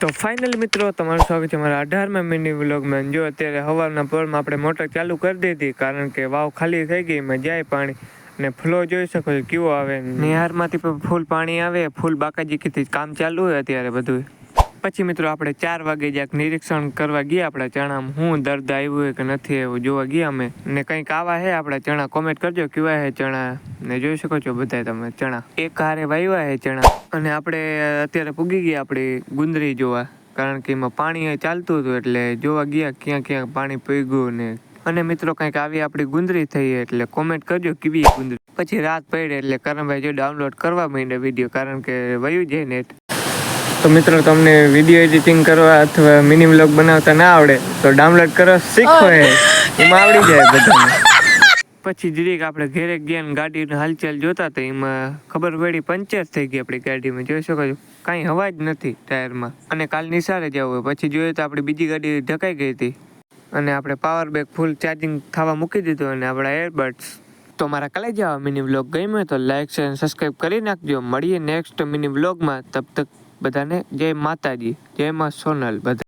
તો ફાઇનલ મિત્રો તમારું સ્વાગત છે મારા 18મા મિની વ્લોગમાં। જો અત્યારે સવારના પોરમાં આપણે મોટર ચાલુ કરી દીધી, કારણ કે વાવ ખાલી થઈ ગઈ, એમાં જાય પાણી ને ફ્લો જોઈ શકો છો કેવો આવે, નિહારમાંથી પણ ફૂલ પાણી આવે, ફૂલ બાકાજીથી કામ ચાલુ હોય અત્યારે બધું। પછી મિત્રો આપણે 4 વાગે જ્યાંક નિરીક્ષણ કરવા ગયા આપણા ચણામાં હું દર્દ આવ્યું હોય કે નથી આવ્યું જોવા ગયા અમે, ને કંઈક આવા હે આપણા ચણા, કોમેન્ટ કરજો કેવા હે ચણા, ને જોઈ શકો છો બધા તમે ચણા એક હારે વાવ્યા હે ચણા। અને આપણે અત્યારે પૂગી ગયા આપણી ગુંદરી જોવા, કારણ કે એમાં પાણી ચાલતું હતું એટલે જોવા ગયા ક્યાં ક્યાં પાણી પૂગ્યું ને। અને મિત્રો કંઈક આવી આપણી ગુંદરી થઈ એટલે કોમેન્ટ કરજો કેવી ગુંદરી। પછી રાત પડી એટલે કરણભાઈ જો ડાઉનલોડ કરવા માંડ્યા વિડીયો, કારણ કે વયું જાય નેટ। તો મિત્રો તમને વિડીયો એડિટિંગ કરવા અથવા મિની વ્લોગ બનાવતા ના આવડે તો ડાઉનલોડ કરો, શીખો એમાં આવડી જાય બધાને। પછી જરીક આપણે ઘેરે ગયા ને ગાડીની હાલચાલ જોતા હતા, એમાં ખબર પડી પંચર થઈ ગઈ આપણી ગાડીમાં, જોઈ શકો છો કાંઈ હવા જ નથી ટાયરમાં, અને કાલ નિસારે જવું હોય। પછી જોઈએ તો આપણી બીજી ગાડી ઢકાઈ ગઈ હતી અને આપણે પાવર બેક ફૂલ ચાર્જિંગ થવા મૂકી દીધું અને આપણા એરબડ્સ। તો મારા કાલે જાવ મિની વ્લોગ ગમ્યો તો લાઈક શેર અને સબસ્ક્રાઈબ કરી નાખજો। મળીએ નેક્સ્ટ મિની વ્લોગમાં, તબ તક બધાને જય માતાજી, જય માં સોનલ બધા।